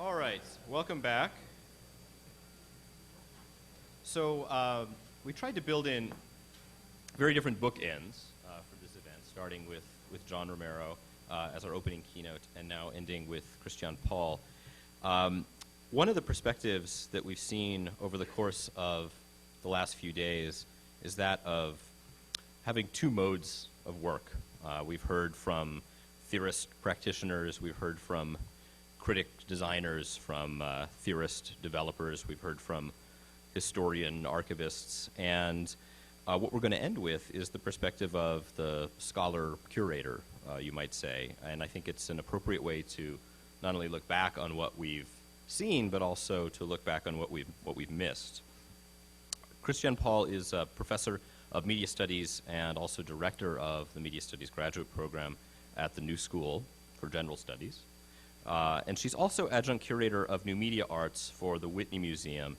All right, welcome back. So we tried to build in very different bookends for this event, starting with John Romero as our opening keynote, and now ending with Christiane Paul. One of the perspectives that we've seen over the course of the last few days is that of having two modes of work. We've heard from theorist practitioners, we've heard from critic designers, from theorist developers, we've heard from historian archivists, and what we're going to end with is the perspective of the scholar curator, you might say, and I think it's an appropriate way to not only look back on what we've seen, but also to look back on what we've missed. Christiane Paul is a professor of media studies and also director of the media studies graduate program at the New School for General Studies. And she's also adjunct curator of new media arts for the Whitney Museum.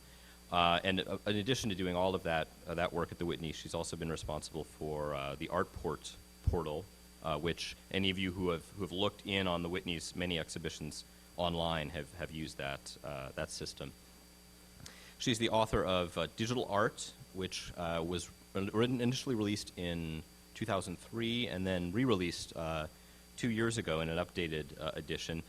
And in addition to doing all of that work at the Whitney, she's also been responsible for the artport portal, which any of you who have looked in on the Whitney's many exhibitions online have used that system. She's the author of Digital Art, which was initially released in 2003 and then re-released 2 years ago in an updated edition.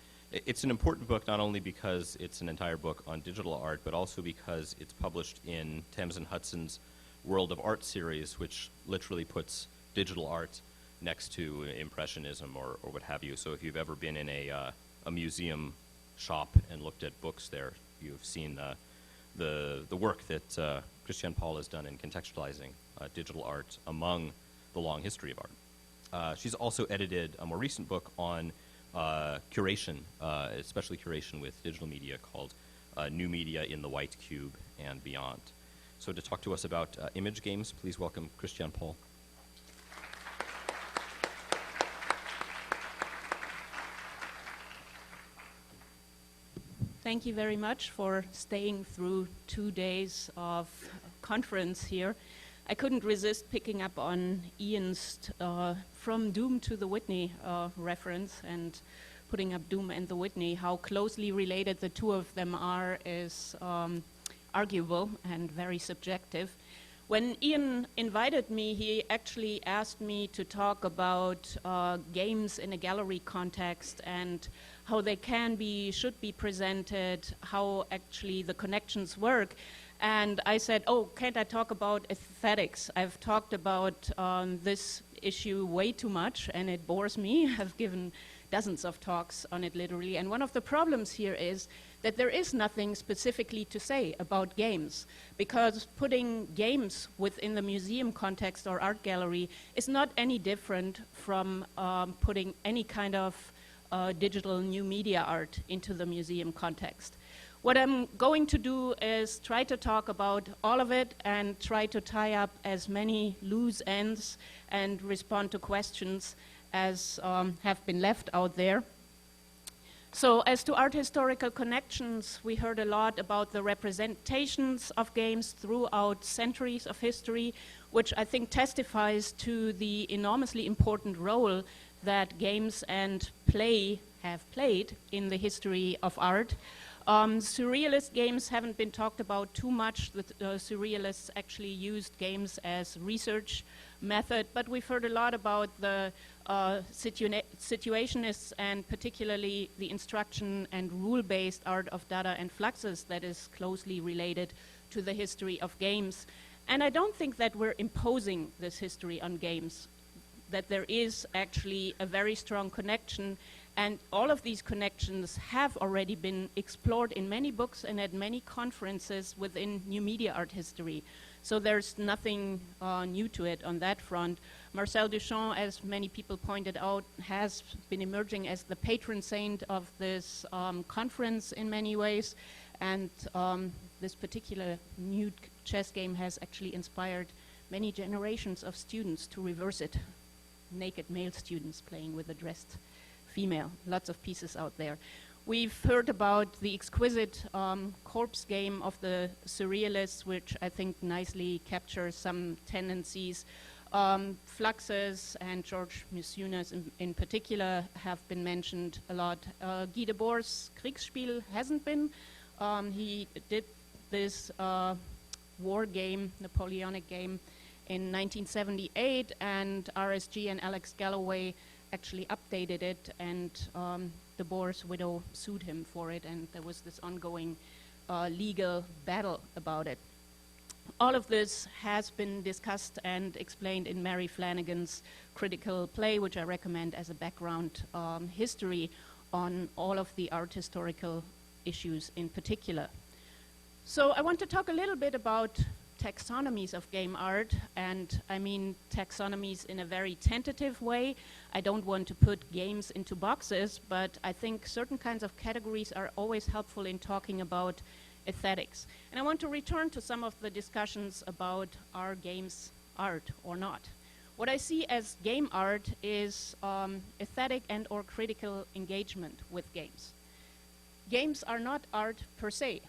It's an important book not only because it's an entire book on digital art, but also because it's published in Thames and Hudson's World of Art series, which literally puts digital art next to Impressionism or what have you. So if you've ever been in a museum shop and looked at books there, you've seen the work that Christiane Paul has done in contextualizing digital art among the long history of art. She's also edited a more recent book on curation, especially curation with digital media, called New Media in the White Cube and Beyond. So to talk to us about image games, please welcome Christiane Paul. Thank you very much for staying through 2 days of conference here. I couldn't resist picking up on Ian's From Doom to the Whitney reference, and putting up Doom and the Whitney. How closely related the two of them are is arguable and very subjective. When Ian invited me, he actually asked me to talk about games in a gallery context and how they should be presented, how actually the connections work. And I said, oh, can't I talk about aesthetics? I've talked about this issue way too much, and it bores me. I've given dozens of talks on it, literally. And one of the problems here is that there is nothing specifically to say about games, because putting games within the museum context or art gallery is not any different from putting any kind of digital new media art into the museum context. What I'm going to do is try to talk about all of it and try to tie up as many loose ends and respond to questions as have been left out there. So as to art historical connections, we heard a lot about the representations of games throughout centuries of history, which I think testifies to the enormously important role that games and play have played in the history of art. Surrealist games haven't been talked about too much. The surrealists actually used games as research method, but we've heard a lot about the situationists and particularly the instruction and rule-based art of Dada and Fluxus that is closely related to the history of games. And I don't think that we're imposing this history on games, that there is actually a very strong connection. And all of these connections have already been explored in many books and at many conferences within new media art history. So there's nothing new to it on that front. Marcel Duchamp, as many people pointed out, has been emerging as the patron saint of this conference in many ways. And this particular nude chess game has actually inspired many generations of students to reverse it. Naked male students playing with a dressed female. Lots of pieces out there. We've heard about the exquisite corpse game of the surrealists, which I think nicely captures some tendencies Fluxus and George Misunas in particular have been mentioned a lot. Guy Debord's Kriegsspiel hasn't been. He did this war game, Napoleonic game, in 1978, and RSG and Alex Galloway actually updated it, and Debord's widow sued him for it, and there was this ongoing legal battle about it. All of this has been discussed and explained in Mary Flanagan's critical play, which I recommend as a background history on all of the art historical issues in particular. So I want to talk a little bit about taxonomies of game art, and I mean taxonomies in a very tentative way. I don't want to put games into boxes, but I think certain kinds of categories are always helpful in talking about aesthetics. And I want to return to some of the discussions about are games art or not. What I see as game art is aesthetic and or critical engagement with games. Games are not art per se.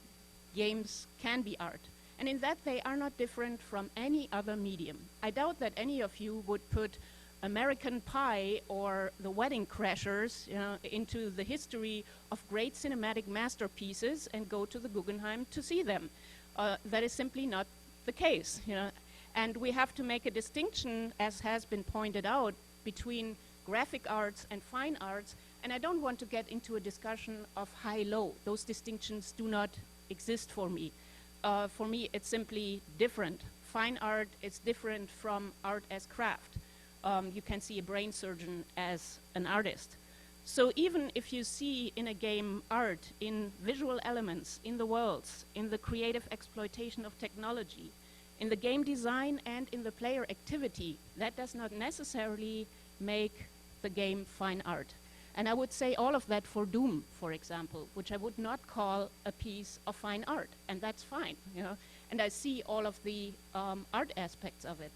Games can be art. And in that they are not different from any other medium. I doubt that any of you would put American Pie or The Wedding Crashers, into the history of great cinematic masterpieces and go to the Guggenheim to see them. That is simply not the case. And we have to make a distinction, as has been pointed out, between graphic arts and fine arts. And I don't want to get into a discussion of high-low. Those distinctions do not exist for me. For me, it's simply different. Fine art is different from art as craft. You can see a brain surgeon as an artist. So even if you see in a game art, in visual elements, in the worlds, in the creative exploitation of technology, in the game design and in the player activity, that does not necessarily make the game fine art. And I would say all of that for Doom, for example, which I would not call a piece of fine art, and that's fine, And I see all of the art aspects of it.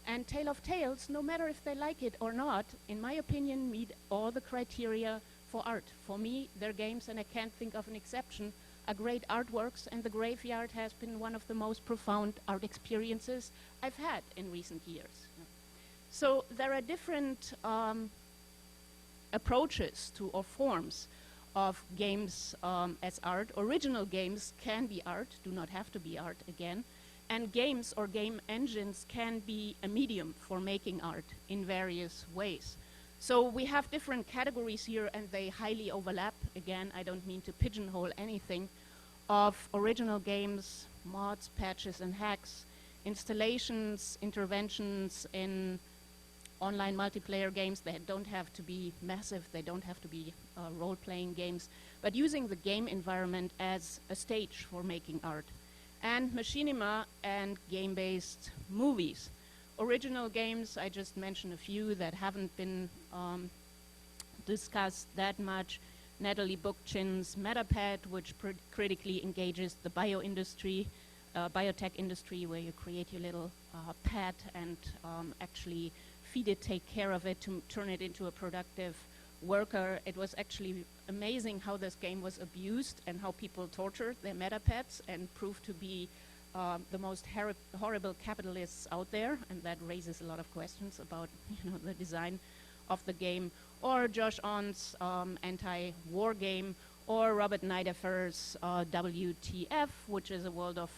And Tale of Tales, no matter if they like it or not, in my opinion, meet all the criteria for art. For me, their games, and I can't think of an exception, are great artworks, and The Graveyard has been one of the most profound art experiences I've had in recent years. So there are different approaches to or forms of games as art. Original games can be art, do not have to be art again. And games or game engines can be a medium for making art in various ways. So we have different categories here, and they highly overlap. Again, I don't mean to pigeonhole anything. Of original games, mods, patches, and hacks, installations, interventions in online multiplayer games. They don't have to be massive, they don't have to be role-playing games, but using the game environment as a stage for making art. And machinima and game-based movies. Original games, I just mentioned a few that haven't been discussed that much. Natalie Bookchin's Metapad, which critically engages the biotech industry, where you create your little pet and actually feed it, take care of it to turn it into a productive worker. It was actually amazing how this game was abused and how people tortured their metapets and proved to be the most horrible capitalists out there, and that raises a lot of questions about the design of the game. Or Josh On's anti-war game, or Robert Nidafer's WTF, which is a World of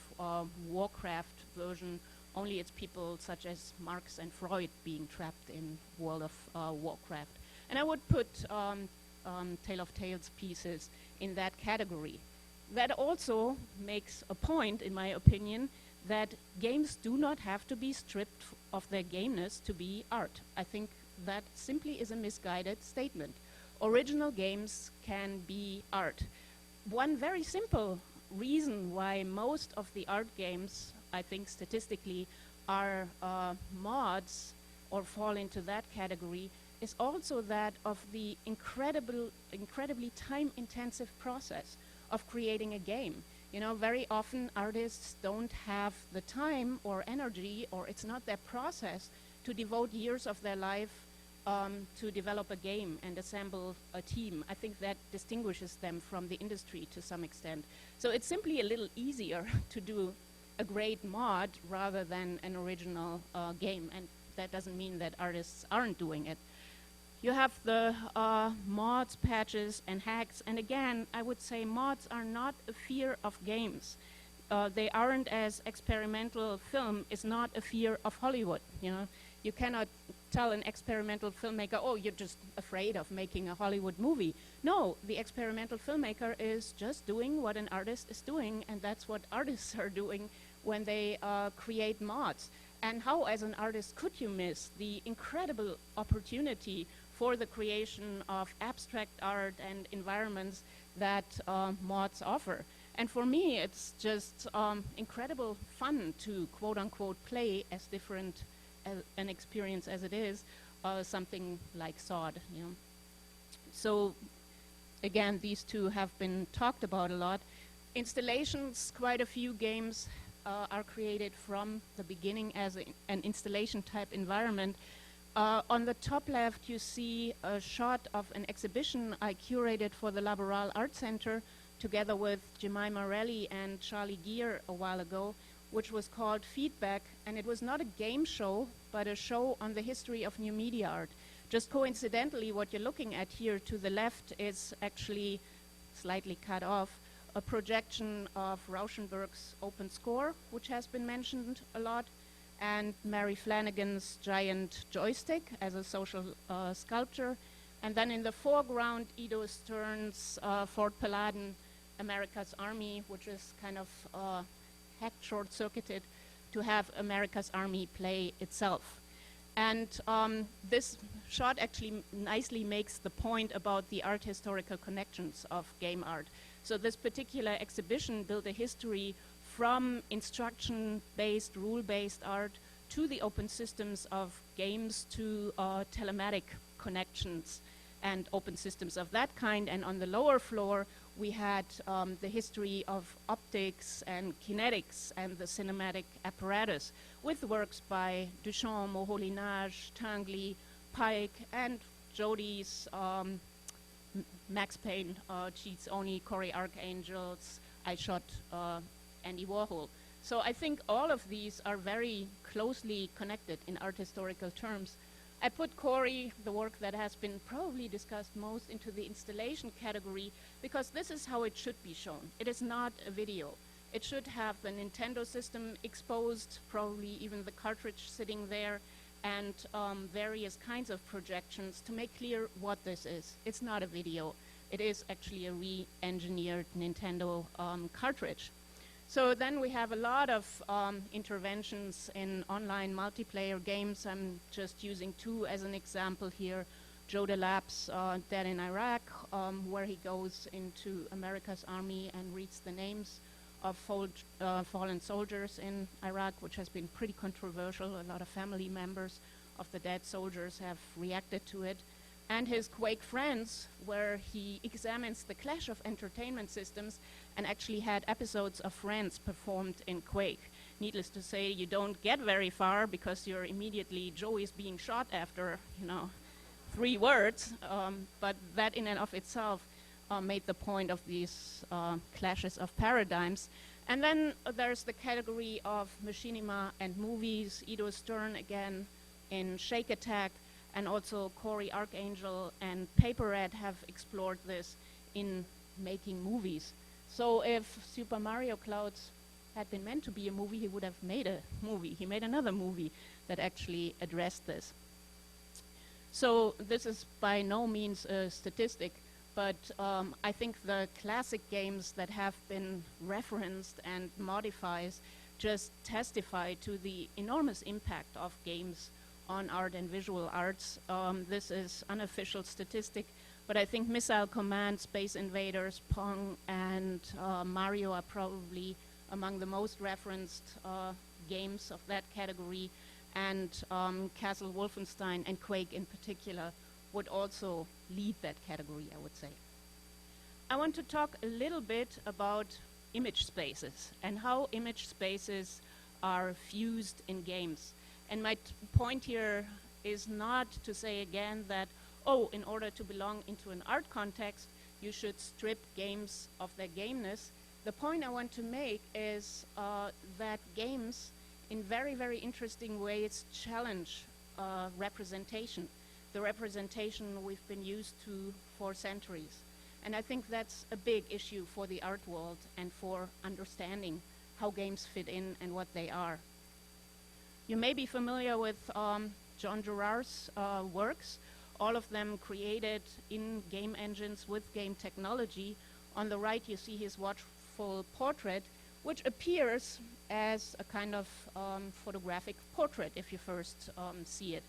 Warcraft version. Only it's people such as Marx and Freud being trapped in World of Warcraft. And I would put Tale of Tales pieces in that category. That also makes a point, in my opinion, that games do not have to be stripped of their gameness to be art. I think that simply is a misguided statement. Original games can be art. One very simple reason why most of the art games, I think statistically, are mods or fall into that category is also that of the incredibly time-intensive process of creating a game. Very often artists don't have the time or energy, or it's not their process, to devote years of their life to develop a game and assemble a team. I think that distinguishes them from the industry to some extent. So it's simply a little easier to do a great mod rather than an original game. And that doesn't mean that artists aren't doing it. You have the mods, patches, and hacks. And again, I would say mods are not a fear of games. They aren't as experimental film is not a fear of Hollywood. You know, you cannot tell an experimental filmmaker, oh, you're just afraid of making a Hollywood movie. No, the experimental filmmaker is just doing what an artist is doing, and that's what artists are doing when they create mods. And how, as an artist, could you miss the incredible opportunity for the creation of abstract art and environments that mods offer? And for me, it's just incredible fun to, quote-unquote, play as different an experience as it is, something like SOD, you know. So, again, these two have been talked about a lot. Installations, quite a few games are created from the beginning as an installation-type environment. On the top left, you see a shot of an exhibition I curated for the Laboral Arts Center together with Jemima Relly and Charlie Gear a while ago, which was called Feedback, and it was not a game show, but a show on the history of new media art. Just coincidentally, what you're looking at here to the left is actually slightly cut off a projection of Rauschenberg's Open Score, which has been mentioned a lot, and Mary Flanagan's Giant Joystick as a social sculpture. And then in the foreground, Ido Stern's Fort Paladin, America's Army, which is kind of hacked, short-circuited to have America's Army play itself. And this shot actually nicely makes the point about the art historical connections of game art. So this particular exhibition built a history from instruction-based, rule-based art to the open systems of games to telematic connections and open systems of that kind. And on the lower floor, we had the history of optics and kinetics and the cinematic apparatus with works by Duchamp, Moholy-Nagy, Tinguely, Pike, and Jody's Max Payne, Cheats Oni, Cory Arcangels, I Shot Andy Warhol. So I think all of these are very closely connected in art historical terms. I put Cory, the work that has been probably discussed most, into the installation category because this is how it should be shown. It is not a video. It should have the Nintendo system exposed, probably even the cartridge sitting there, and various kinds of projections to make clear what this is. It's not a video. It is actually a re-engineered Nintendo cartridge. So then we have a lot of interventions in online multiplayer games. I'm just using two as an example here. Joe DeLap's Dead in Iraq, where he goes into America's Army and reads the names of fallen soldiers in Iraq, which has been pretty controversial. A lot of family members of the dead soldiers have reacted to it. And his Quake Friends, where he examines the clash of entertainment systems and actually had episodes of Friends performed in Quake. Needless to say, you don't get very far because you're immediately, Joe is being shot after, 3 words, but that in and of itself made the point of these clashes of paradigms. And then there's the category of machinima and movies. Ido Stern again in Shake Attack, and also Cory Arcangel and Paper Red have explored this in making movies. So if Super Mario Clouds had been meant to be a movie, he would have made a movie. He made another movie that actually addressed this. So this is by no means a statistic, but I think the classic games that have been referenced and modified just testify to the enormous impact of games on art and visual arts. This is unofficial statistic, but I think Missile Command, Space Invaders, Pong, and Mario are probably among the most referenced games of that category, and Castle Wolfenstein and Quake in particular would also lead that category, I would say. I want to talk a little bit about image spaces and how image spaces are fused in games. And my point here is not to say again that, oh, in order to belong into an art context, you should strip games of their gameness. The point I want to make is that games, in very, very interesting ways, challenge representation, the representation we've been used to for centuries. And I think that's a big issue for the art world and for understanding how games fit in and what they are. You may be familiar with John Gerard's works, all of them created in game engines with game technology. On the right you see his watchful portrait, which appears as a kind of photographic portrait if you first see it.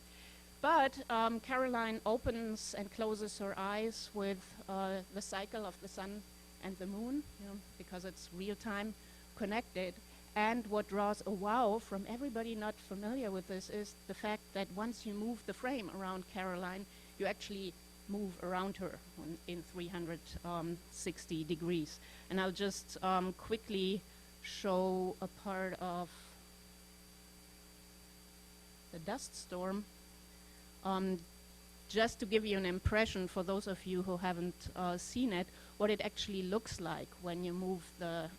But Caroline opens and closes her eyes with the cycle of the sun and the moon, because it's real-time connected. And what draws a wow from everybody not familiar with this is the fact that once you move the frame around Caroline, you actually move around her in 360 degrees. And I'll just quickly show a part of the dust storm, just to give you an impression for those of you who haven't seen it, what it actually looks like when you move the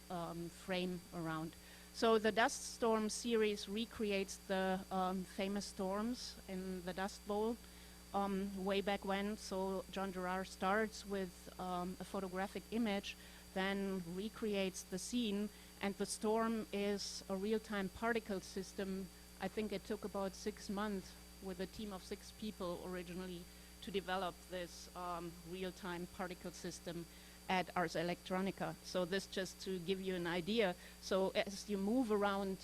frame around. So the Dust Storm series recreates the famous storms in the Dust Bowl way back when. So John Gerard starts with a photographic image, then recreates the scene, and the storm is a real-time particle system. I think it took about 6 months with a team of 6 people originally to develop this real-time particle system at Ars Electronica. So this just to give you an idea. So as you move around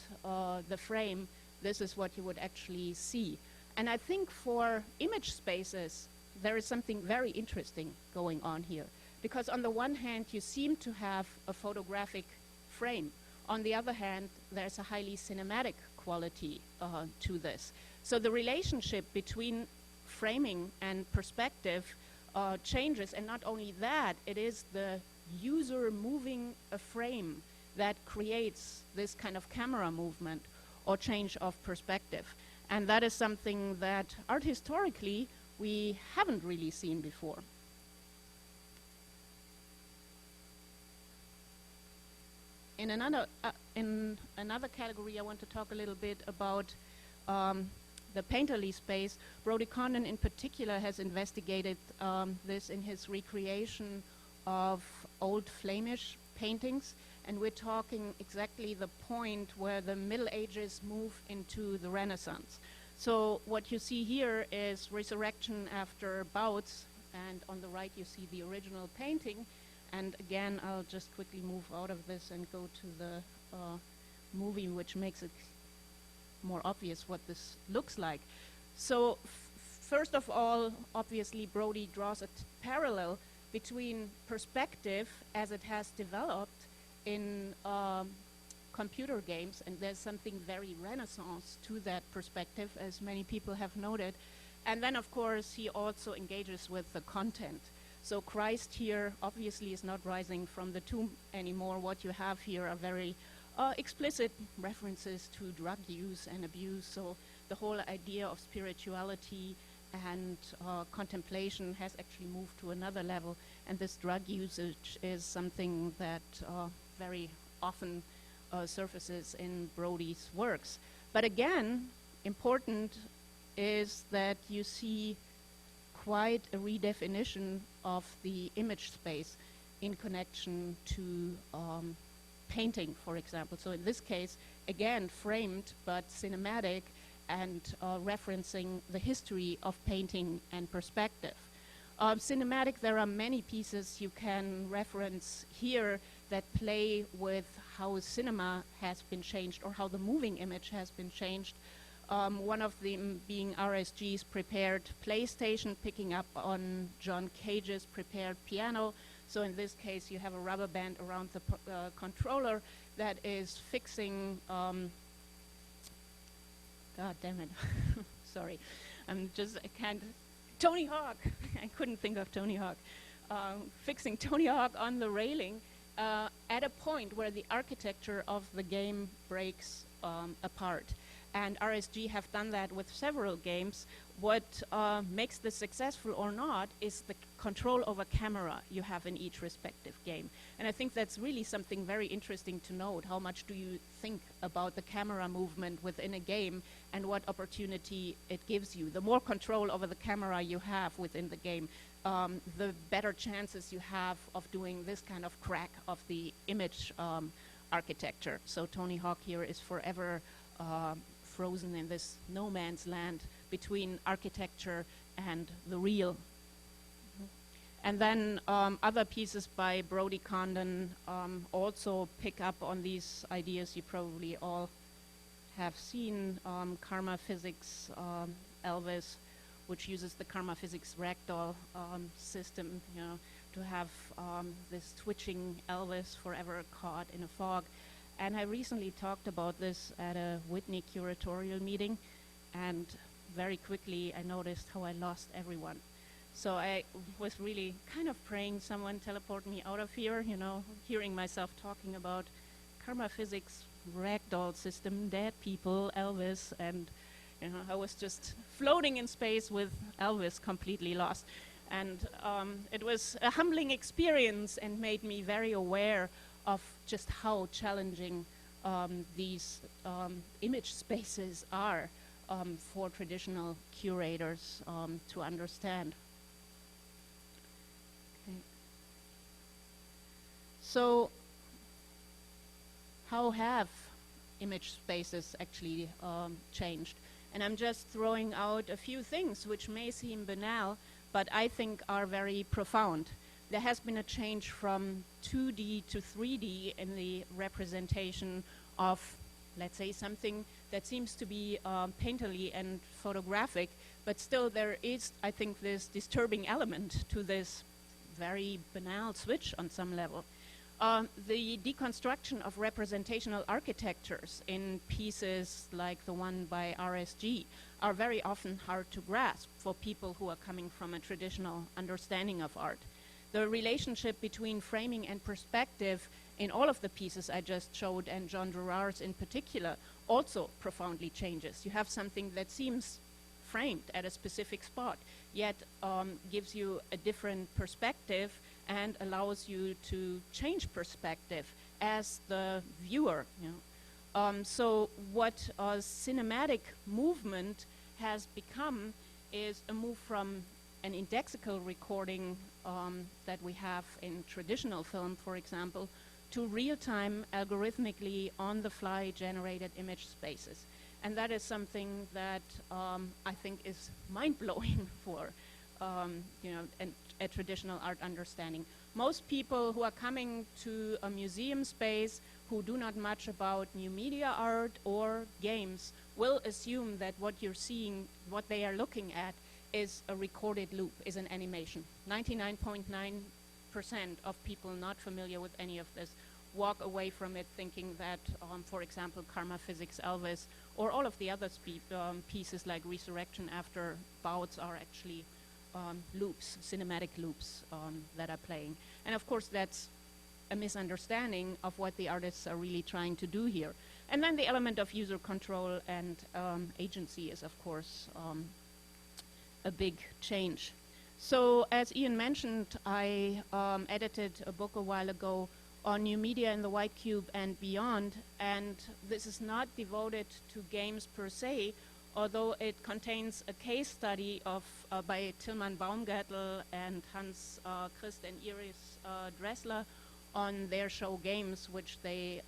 the frame, this is what you would actually see. And I think for image spaces, there is something very interesting going on here. Because on the one hand, you seem to have a photographic frame. On the other hand, there's a highly cinematic quality to this. So the relationship between framing and perspective changes, and not only that, it is the user moving a frame that creates this kind of camera movement or change of perspective. And that is something that art historically we haven't really seen before. In another category, I want to talk a little bit about the painterly space. Brodie Condon in particular has investigated this in his recreation of old Flemish paintings, and we're talking exactly the point where the Middle Ages move into the Renaissance. So what you see here is resurrection after bouts, and on the right you see the original painting. And again, I'll just quickly move out of this and go to the movie, which makes it more obvious what this looks like. So first of all, obviously Brodie draws a parallel between perspective as it has developed in computer games, and there's something very Renaissance to that perspective, as many people have noted. And then of course he also engages with the content. So Christ here obviously is not rising from the tomb anymore. What you have here are very explicit references to drug use and abuse. So the whole idea of spirituality and contemplation has actually moved to another level. And this drug usage is something that very often surfaces in Brodie's works. But again, important is that you see quite a redefinition of the image space in connection to painting, for example. So in this case, again, framed but cinematic and referencing the history of painting and perspective. Cinematic, there are many pieces you can reference here that play with how cinema has been changed or how the moving image has been changed. One of them being RSG's prepared PlayStation, picking up on John Cage's prepared piano. So in this case, you have a rubber band around the controller that is fixing, God damn it, sorry, I can't, Tony Hawk, I couldn't think of Tony Hawk, fixing Tony Hawk on the railing at a point where the architecture of the game breaks apart. and RSG have done that with several games. What makes this successful or not is the control over camera you have in each respective game. And I think that's really something very interesting to note. How much do you think about the camera movement within a game and what opportunity it gives you? The more control over the camera you have within the game, the better chances you have of doing this kind of crack of the image architecture. So Tony Hawk here is forever frozen in this no man's land between architecture and the real. And then other pieces by Brodie Condon also pick up on these ideas you probably all have seen. Karma Physics Elvis, which uses the Karma Physics ragdoll system, to have this twitching Elvis forever caught in a fog. And I recently talked about this at a Whitney curatorial meeting, and very quickly I noticed how I lost everyone. So I was really kind of praying someone teleport me out of here, hearing myself talking about Karma Physics ragdoll system, dead people, Elvis, and I was just floating in space with Elvis completely lost. And it was a humbling experience and made me very aware of just how challenging these image spaces are for traditional curators to understand. Okay. So how have image spaces actually changed? And I'm just throwing out a few things which may seem banal, but I think are very profound. There has been a change from 2D to 3D in the representation of, let's say, something that seems to be painterly and photographic, but still there is, I think, this disturbing element to this very banal switch on some level. The deconstruction of representational architectures in pieces like the one by RSG are very often hard to grasp for people who are coming from a traditional understanding of art. The relationship between framing and perspective in all of the pieces I just showed, and John Gerard's in particular, also profoundly changes. You have something that seems framed at a specific spot, yet gives you a different perspective and allows you to change perspective as the viewer. So what a cinematic movement has become is a move from an indexical recording that we have in traditional film, for example, to real-time, algorithmically, on-the-fly generated image spaces. And that is something that I think is mind-blowing for a traditional art understanding. Most people who are coming to a museum space who do not much about new media art or games will assume that what you're seeing, what they are looking at, is a recorded loop, is an animation. 99.9% of people not familiar with any of this walk away from it thinking that, for example, Karma Physics Elvis or all of the other pieces like Resurrection After Bouts are actually loops, cinematic loops that are playing. And of course that's a misunderstanding of what the artists are really trying to do here. And then the element of user control and agency is of course a big change. So as Ian mentioned, I edited a book a while ago on new media in the white cube and beyond, and this is not devoted to games per se, although it contains a case study of by Tilman Baumgartel and Hans Christ and Iris Dressler on their show Games, which they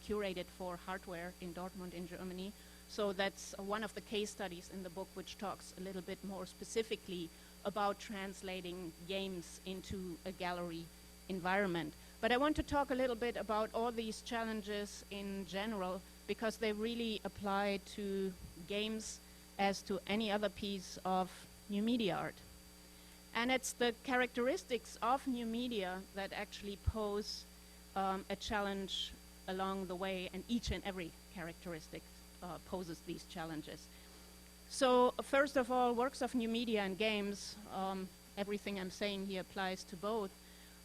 curated for hardware in Dortmund in Germany. So that's one of the case studies in the book which talks a little bit more specifically about translating games into a gallery environment. But I want to talk a little bit about all these challenges in general because they really apply to games as to any other piece of new media art. And it's the characteristics of new media that actually pose a challenge along the way, and each and every characteristic poses these challenges. So first of all, works of new media and games, everything I'm saying here applies to both,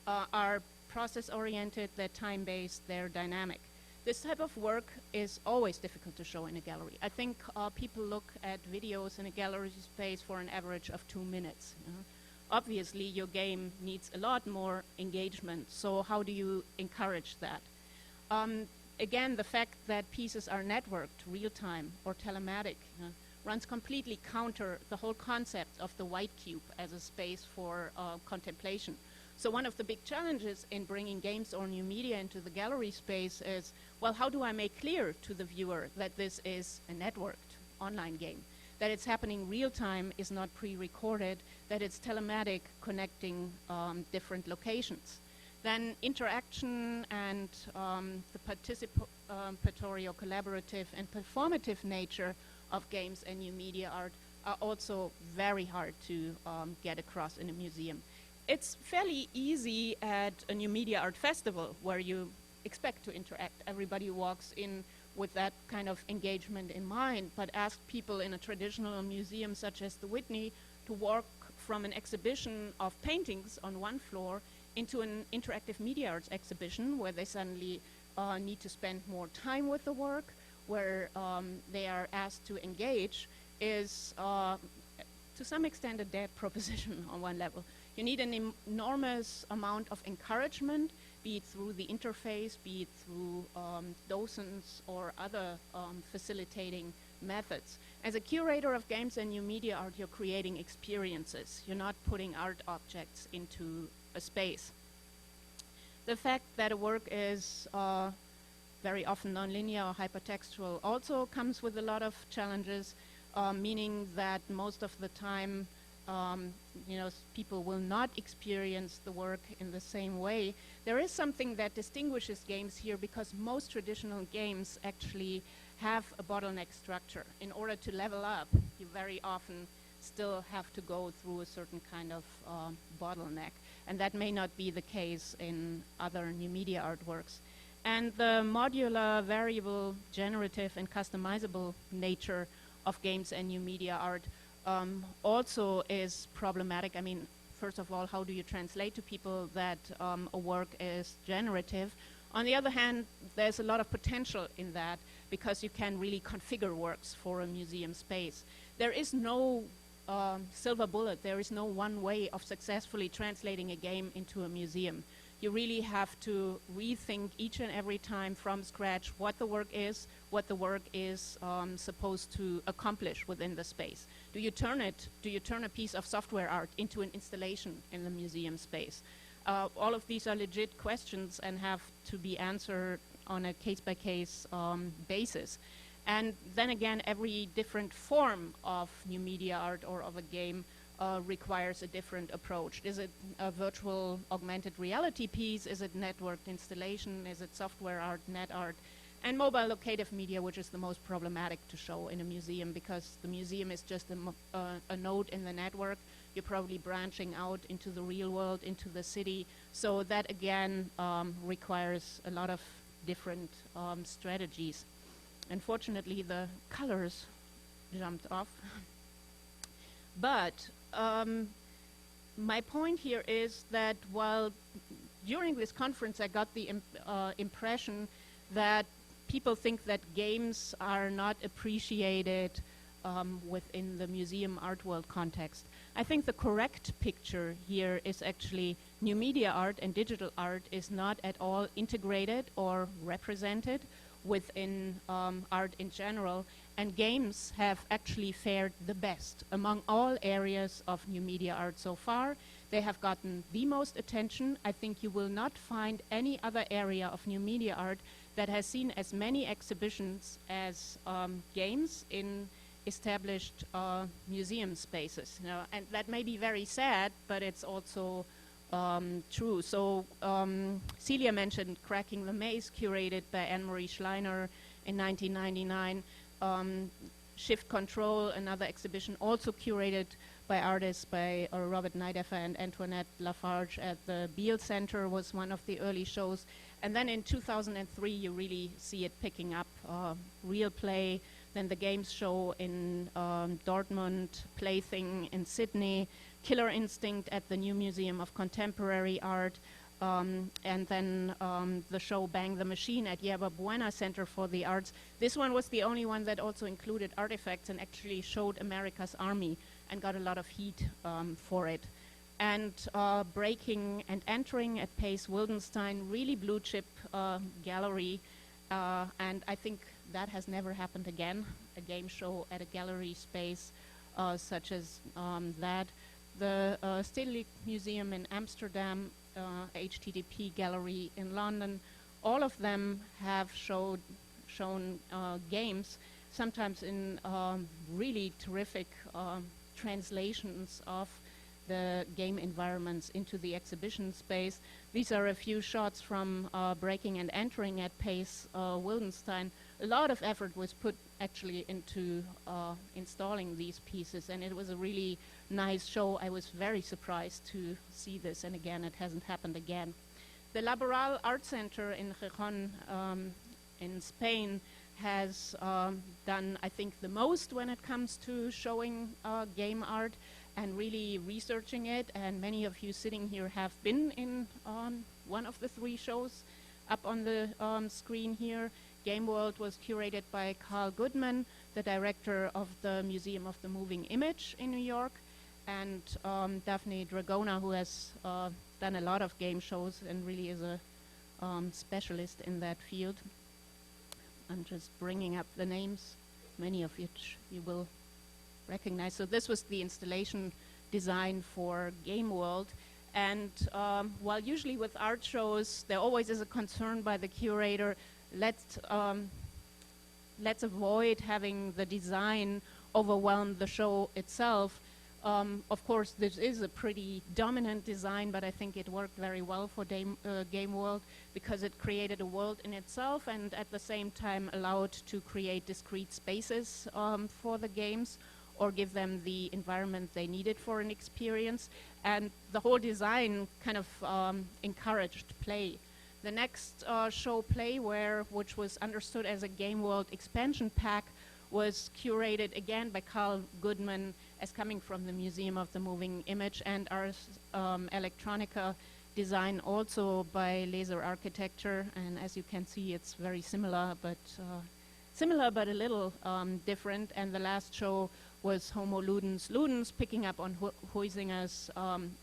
are process-oriented, they're time-based, they're dynamic. This type of work is always difficult to show in a gallery. I think people look at videos in a gallery space for an average of 2 minutes. Obviously, your game needs a lot more engagement, so how do you encourage that? Again, the fact that pieces are networked, real-time, or telematic, runs completely counter the whole concept of the white cube as a space for contemplation. So one of the big challenges in bringing games or new media into the gallery space is, well, how do I make clear to the viewer that this is a networked online game? That it's happening real time, is not pre-recorded, that it's telematic, connecting different locations. Then interaction and the participatory or collaborative and performative nature of games and new media art are also very hard to get across in a museum. It's fairly easy at a new media art festival where you expect to interact. Everybody walks in with that kind of engagement in mind, but ask people in a traditional museum such as the Whitney to walk from an exhibition of paintings on one floor into an interactive media arts exhibition where they suddenly need to spend more time with the work, where they are asked to engage, is to some extent a dead proposition on one level. You need an enormous amount of encouragement, be it through the interface, be it through docents or other facilitating methods. As a curator of games and new media art, you're creating experiences. You're not putting art objects into a space. The fact that a work is very often nonlinear or hypertextual also comes with a lot of challenges, meaning that most of the time people will not experience the work in the same way. There is something that distinguishes games here because most traditional games actually have a bottleneck structure. In order to level up, you very often still have to go through a certain kind of bottleneck. And that may not be the case in other new media artworks. And the modular, variable, generative, and customizable nature of games and new media art also is problematic. I mean, first of all, how do you translate to people that a work is generative? On the other hand, there's a lot of potential in that because you can really configure works for a museum space. There is no silver bullet. There is no one way of successfully translating a game into a museum. You really have to rethink each and every time from scratch what the work is supposed to accomplish within the space. Do you turn a piece of software art into an installation in the museum space? All of these are legit questions and have to be answered on a case-by-case basis. And then again, every different form of new media art or of a game requires a different approach. Is it a virtual augmented reality piece? Is it networked installation? Is it software art, net art? And mobile locative media, which is the most problematic to show in a museum because the museum is just a node in the network. You're probably branching out into the real world, into the city. So that again requires a lot of different strategies. Unfortunately, the colors jumped off. But my point here is that while during this conference I got the impression that people think that games are not appreciated within the museum art world context. I think the correct picture here is actually new media art and digital art is not at all integrated or represented within art in general, and games have actually fared the best among all areas of new media art so far. They have gotten the most attention. I think you will not find any other area of new media art that has seen as many exhibitions as games in established museum spaces. And that may be very sad, but it's also true. So Celia mentioned Cracking the Maze, curated by Anne-Marie Schleiner in 1999. Shift Control, another exhibition also curated by artists by Robert Naidefer and Antoinette Lafarge at the Beale Center, was one of the early shows. And then in 2003 you really see it picking up. Real Play, then the Games Show in Dortmund, Plaything in Sydney, Killer Instinct at the New Museum of Contemporary Art, and then the show Bang the Machine at Yerba Buena Center for the Arts. This one was the only one that also included artifacts and actually showed America's Army and got a lot of heat for it. And Breaking and Entering at Pace Wildenstein, really blue chip gallery, and I think that has never happened again, a game show at a gallery space such as that. The Stedelijk Museum in Amsterdam, HTTP Gallery in London, all of them have shown games, sometimes in really terrific translations of the game environments into the exhibition space. These are a few shots from Breaking and Entering at Pace Wildenstein. A lot of effort was put actually into installing these pieces, and it was a really nice show. I was very surprised to see this, and again, it hasn't happened again. The Laboral Art Center in Gijón in Spain has done, I think, the most when it comes to showing game art and really researching it, and many of you sitting here have been in one of the 3 shows up on the screen here. Game World was curated by Carl Goodman, the director of the Museum of the Moving Image in New York, and Daphne Dragona, who has done a lot of game shows and really is a specialist in that field. I'm just bringing up the names, many of which you will recognize. So this was the installation design for Game World. And while usually with art shows, there always is a concern by the curator, let's avoid having the design overwhelm the show itself. Of course, this is a pretty dominant design, but I think it worked very well for Game World because it created a world in itself and at the same time allowed to create discrete spaces for the games or give them the environment they needed for an experience. And the whole design kind of encouraged play. The next show, Playware, which was understood as a Game World expansion pack, was curated again by Carl Goodman as coming from the Museum of the Moving Image, and Ars Electronica design also by Laser Architecture. And as you can see, it's very similar, but a little different. And the last show was Homo Ludens Ludens, picking up on Huizinga's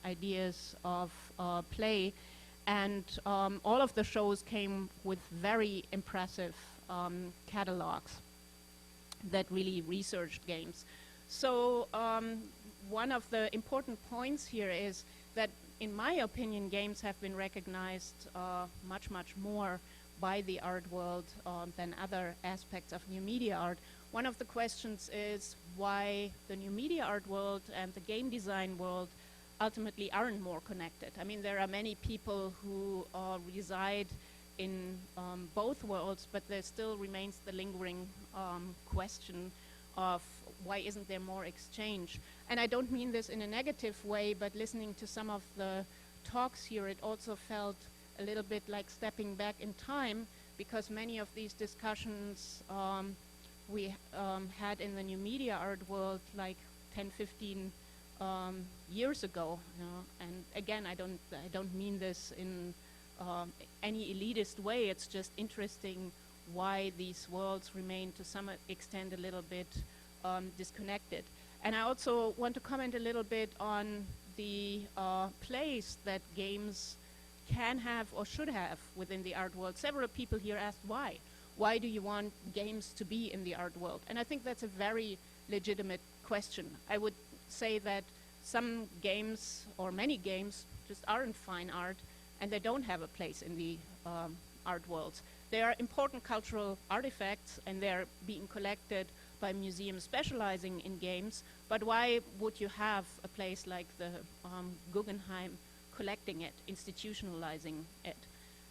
ideas of play. And all of the shows came with very impressive catalogs that really researched games. So one of the important points here is that, in my opinion, games have been recognized much, much more by the art world than other aspects of new media art. One of the questions is why the new media art world and the game design world ultimately aren't more connected. I mean, there are many people who reside in both worlds, but there still remains the lingering question of why isn't there more exchange? And I don't mean this in a negative way, but listening to some of the talks here, it also felt a little bit like stepping back in time, because many of these discussions we had in the new media art world like 10, 15 years ago. You know? And again, I don't mean this in any elitist way. It's just interesting why these worlds remain to some extent a little bit disconnected. And I also want to comment a little bit on the place that games can have or should have within the art world. Several people here asked why. Why do you want games to be in the art world? And I think that's a very legitimate question. I would say that some games, or many games, just aren't fine art, and they don't have a place in the art worlds. They are important cultural artifacts, and they're being collected by museums specializing in games, but why would you have a place like the Guggenheim collecting it, institutionalizing it?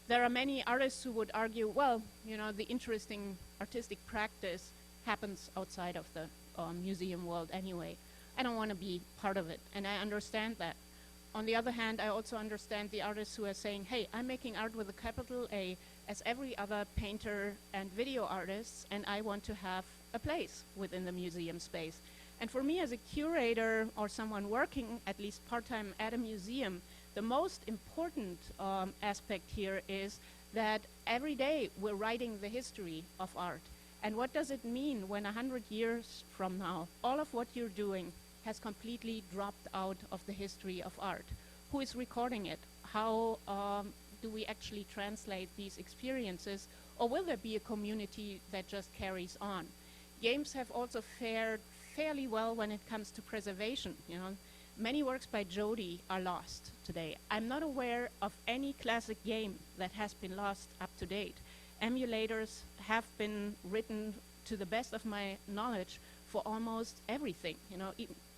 There are many artists who would argue, well, you know, the interesting artistic practice happens outside of the museum world anyway. I don't want to be part of it, and I understand that. On the other hand, I also understand the artists who are saying, hey, I'm making art with a capital A as every other painter and video artist, and I want to have a place within the museum space. And for me as a curator or someone working at least part-time at a museum, The most important aspect here is that every day we're writing the history of art. And what does it mean when 100 years from now, all of what you're doing has completely dropped out of the history of art? Who is recording it? How do we actually translate these experiences? Or will there be a community that just carries on? Games have also fared fairly well when it comes to preservation. You know, many works by Jody are lost today. I'm not aware of any classic game that has been lost up to date. Emulators have been written, to the best of my knowledge, for almost everything. You know,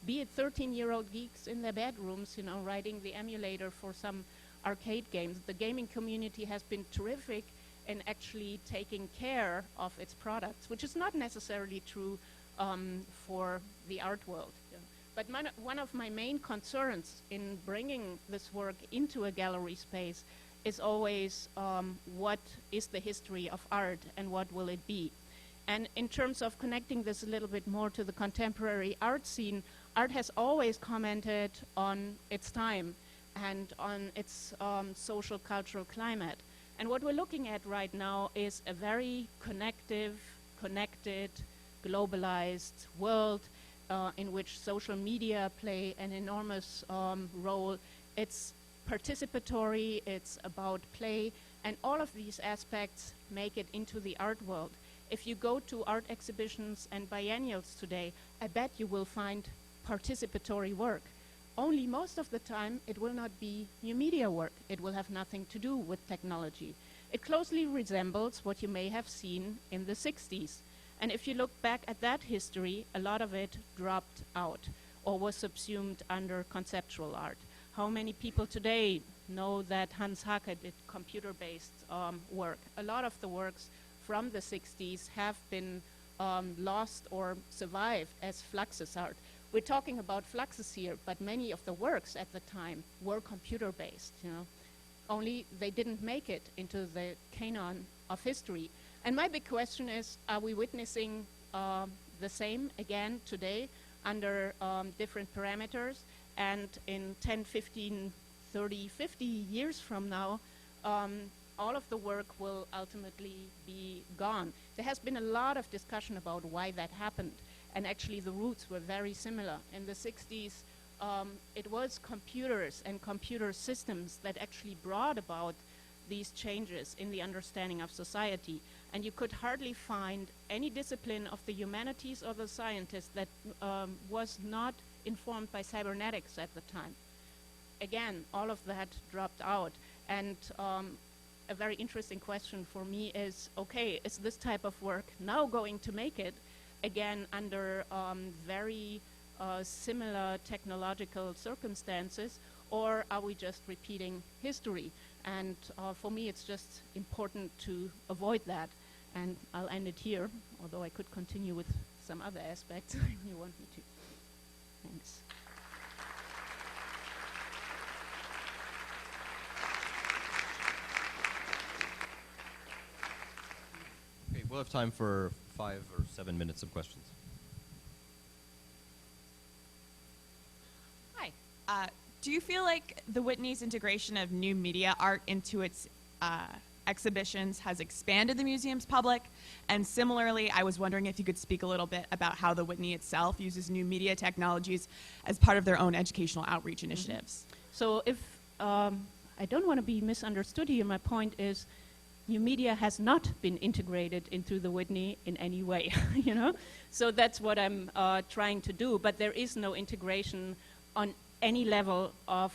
be it 13-year-old geeks in their bedrooms, you know, writing the emulator for some arcade games. The gaming community has been terrific in actually taking care of its products, which is not necessarily true for the art world. Yeah. But one of my main concerns in bringing this work into a gallery space is always what is the history of art and what will it be? And in terms of connecting this a little bit more to the contemporary art scene, art has always commented on its time and on its social cultural climate. And what we're looking at right now is a very connected, globalized world in which social media play an enormous role. It's participatory, it's about play, and all of these aspects make it into the art world. If you go to art exhibitions and biennials today, I bet you will find participatory work. Only most of the time it will not be new media work. It will have nothing to do with technology. It closely resembles what you may have seen in the 60s. And if you look back at that history, a lot of it dropped out or was subsumed under conceptual art. How many people today know that Hans Haacke did computer-based work? A lot of the works from the 60s have been lost or survived as Fluxus art. We're talking about Fluxus here, but many of the works at the time were computer-based, you know. Only they didn't make it into the canon of history. And my big question is, are we witnessing the same again today under different parameters? And in 10, 15, 30, 50 years from now, all of the work will ultimately be gone. There has been a lot of discussion about why that happened. And actually the roots were very similar. In the 60s, it was computers and computer systems that actually brought about these changes in the understanding of society. And you could hardly find any discipline of the humanities or the scientists that was not informed by cybernetics at the time. Again, all of that dropped out. And a very interesting question for me is, okay, is this type of work now going to make it, again, under very similar technological circumstances, or are we just repeating history? And for me, it's just important to avoid that. And I'll end it here, although I could continue with some other aspects if you want me to. Thanks. Okay, we'll have time for 5 or 7 minutes of questions. Hi. Do you feel like the Whitney's integration of new media art into its exhibitions has expanded the museum's public? And similarly, I was wondering if you could speak a little bit about how the Whitney itself uses new media technologies as part of their own educational outreach initiatives. So if I don't want to be misunderstood here, my point is new media has not been integrated into the Whitney in any way, you know? So that's what I'm trying to do, but there is no integration on any level of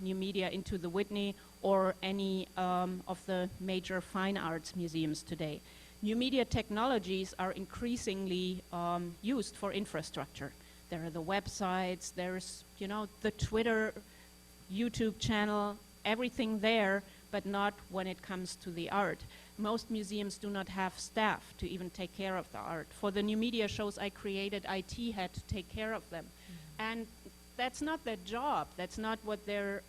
new media into the Whitney or any of the major fine arts museums today. New media technologies are increasingly used for infrastructure. There are the websites, there's, you know, the Twitter, YouTube channel, everything there, but not when it comes to the art. Most museums do not have staff to even take care of the art. For the new media shows I created, IT had to take care of them. And that's not their job. That's not what they're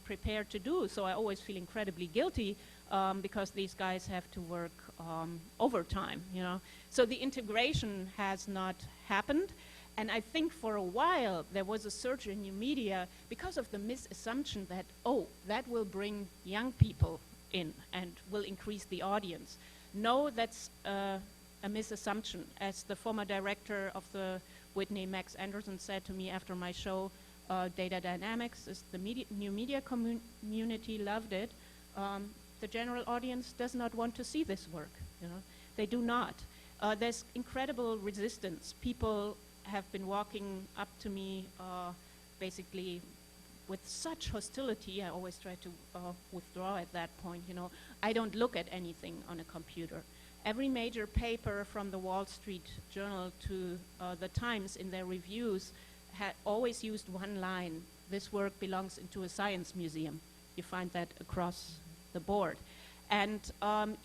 prepared to do. So I always feel incredibly guilty because these guys have to work overtime, you know. So the integration has not happened. And I think for a while there was a surge in new media because of the misassumption that, oh, that will bring young people in and will increase the audience. No, that's a misassumption. As the former director of the Whitney, Max Anderson, said to me after my show, Data Dynamics, is the new media community loved it. The general audience does not want to see this work. They do not. There's incredible resistance. People have been walking up to me basically with such hostility. I always try to withdraw at that point. I don't look at anything on a computer. Every major paper from the Wall Street Journal to the Times in their reviews had always used one line: this work belongs into a science museum. You find that across the board. And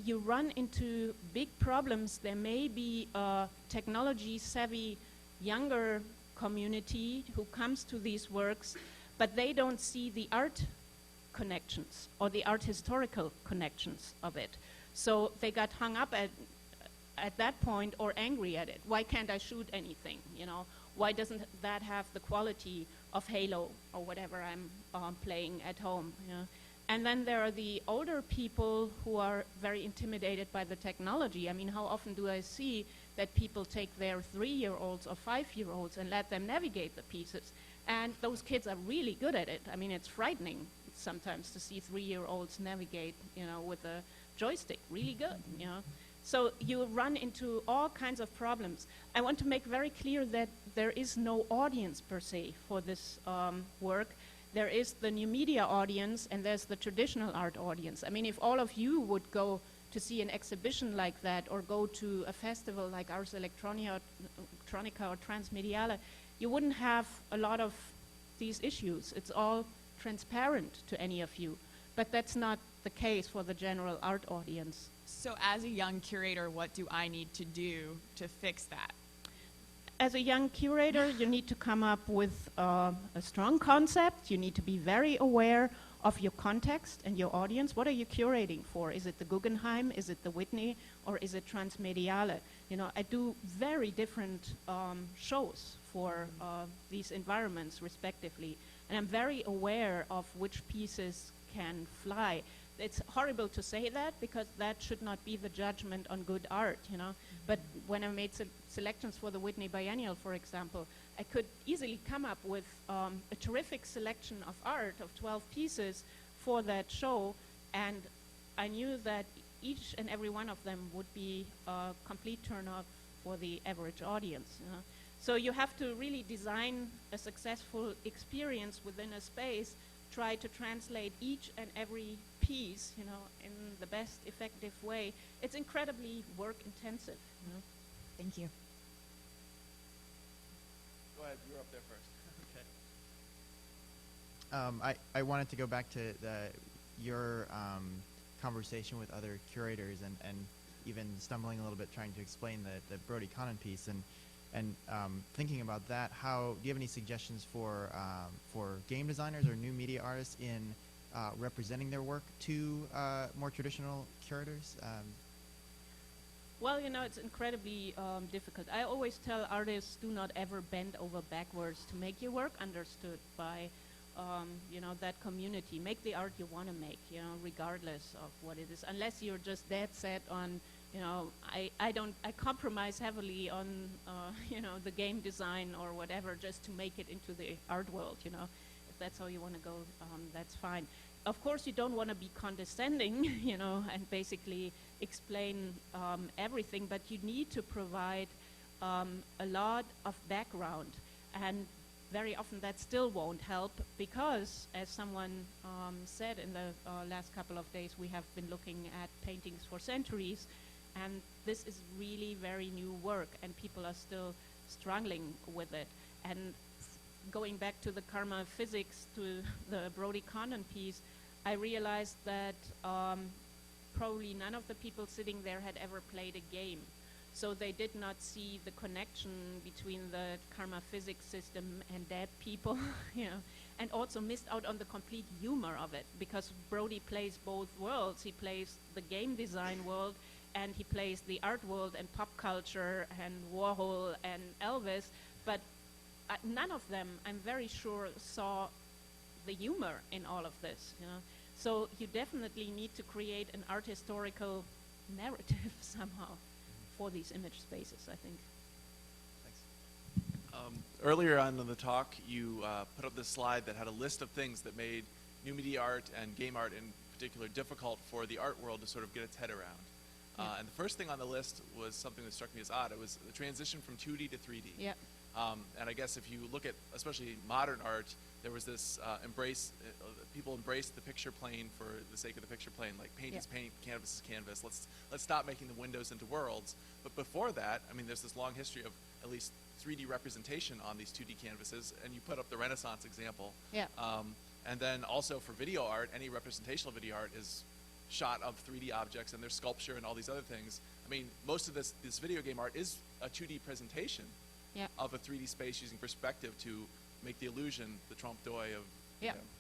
you run into big problems. There may be a technology-savvy younger community who comes to these works, but they don't see the art connections or the art historical connections of it. So they got hung up at that point, or angry at it. Why can't I shoot anything? Why doesn't that have the quality of Halo or whatever I'm playing at home? And then there are the older people who are very intimidated by the technology. I mean, how often do I see that people take their 3-year-olds or 5-year-olds and let them navigate the pieces? And those kids are really good at it. I mean, it's frightening sometimes to see 3-year-olds navigate, with a joystick, really good, So you run into all kinds of problems. I want to make very clear that there is no audience per se for this work. There is the new media audience and there's the traditional art audience. I mean, if all of you would go to see an exhibition like that or go to a festival like Ars Electronica or Transmediale, you wouldn't have a lot of these issues. It's all transparent to any of you. But that's not the case for the general art audience. So as a young curator, what do I need to do to fix that? As a young curator, you need to come up with a strong concept. You need to be very aware of your context and your audience. What are you curating for? Is it the Guggenheim? Is it the Whitney? Or is it Transmediale? I do very different shows for these environments, respectively. And I'm very aware of which pieces can fly. It's horrible to say that because that should not be the judgment on good art, But when I made selections for the Whitney Biennial, for example, I could easily come up with a terrific selection of art of 12 pieces for that show, and I knew that each and every one of them would be a complete turn-off for the average audience. So you have to really design a successful experience within a space, try to translate each and every piece, in the best effective way. It's incredibly work-intensive. Thank you. Go ahead, you're up there first. Okay. I wanted to go back to your conversation with other curators and even stumbling a little bit trying to explain the Brody Connon piece and thinking about that. Do you have any suggestions for game designers or new media artists in representing their work to more traditional curators? Well, it's incredibly difficult. I always tell artists, do not ever bend over backwards to make your work understood by, that community. Make the art you want to make, regardless of what it is. Unless you're just dead set on, I compromise heavily on, the game design or whatever just to make it into the art world, If that's how you want to go, that's fine. Of course, you don't want to be condescending, and basically explain everything, but you need to provide a lot of background. And very often that still won't help because, as someone said in the last couple of days, we have been looking at paintings for centuries, and this is really very new work, and people are still struggling with it. And going back to the karma physics, to the Brody Connon piece, I realized that probably none of the people sitting there had ever played a game. So they did not see the connection between the karma physics system and dead people, and also missed out on the complete humor of it, because Brody plays both worlds. He plays the game design world, and he plays the art world and pop culture and Warhol and Elvis, but none of them, I'm very sure, saw the humor in all of this. So you definitely need to create an art historical narrative somehow for these image spaces, I think. Thanks. Earlier on in the talk, you put up this slide that had a list of things that made new media art and game art in particular difficult for the art world to sort of get its head around. Yeah. And the first thing on the list was something that struck me as odd. It was the transition from 2D to 3D. Yeah. And I guess if you look at especially modern art, there was this people embraced the picture plane for the sake of the picture plane, like paint is paint, canvas is canvas. Let's stop making the windows into worlds. But before that, I mean, there's this long history of at least 3D representation on these 2D canvases, and you put up the Renaissance example. Yeah. And then also for video art, any representational video art is shot of 3D objects, and there's sculpture and all these other things. I mean, most of this video game art is a 2D presentation of a 3D space using perspective to make the illusion, the trompe d'oeil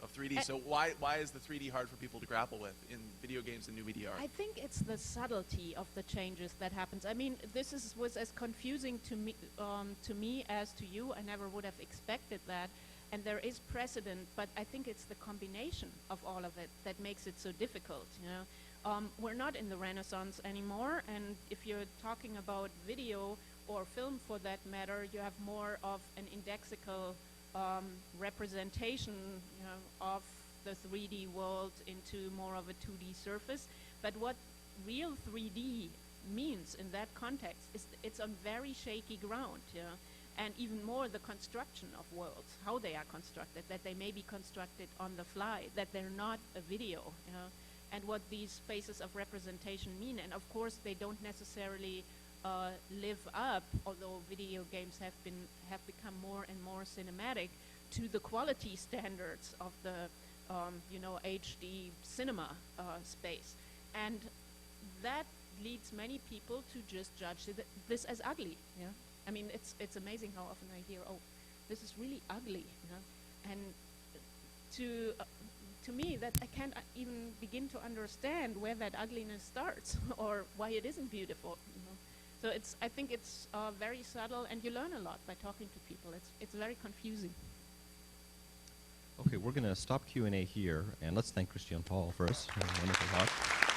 of 3D. So why is the 3D hard for people to grapple with in video games and new media art? I think it's the subtlety of the changes that happens. I mean, was as confusing to me as to you. I never would have expected that. And there is precedent, but I think it's the combination of all of it that makes it so difficult. We're not in the Renaissance anymore, and if you're talking about video or film for that matter, you have more of an indexical representation of the 3D world into more of a 2D surface. But what real 3D means in that context is it's on very shaky ground. And even more the construction of worlds, how they are constructed, that they may be constructed on the fly, that they're not a video, and what these spaces of representation mean. And of course, they don't necessarily live up, although video games have become more and more cinematic, to the quality standards of the HD cinema space. And that leads many people to just judge this as ugly. I mean, it's amazing how often I hear, "Oh, this is really ugly," and to me that I can't even begin to understand where that ugliness starts or why it isn't beautiful. So I think it's very subtle, and you learn a lot by talking to people. It's very confusing. Okay, we're going to stop Q&A here, and let's thank Christiane Paul first. Wonderful talk.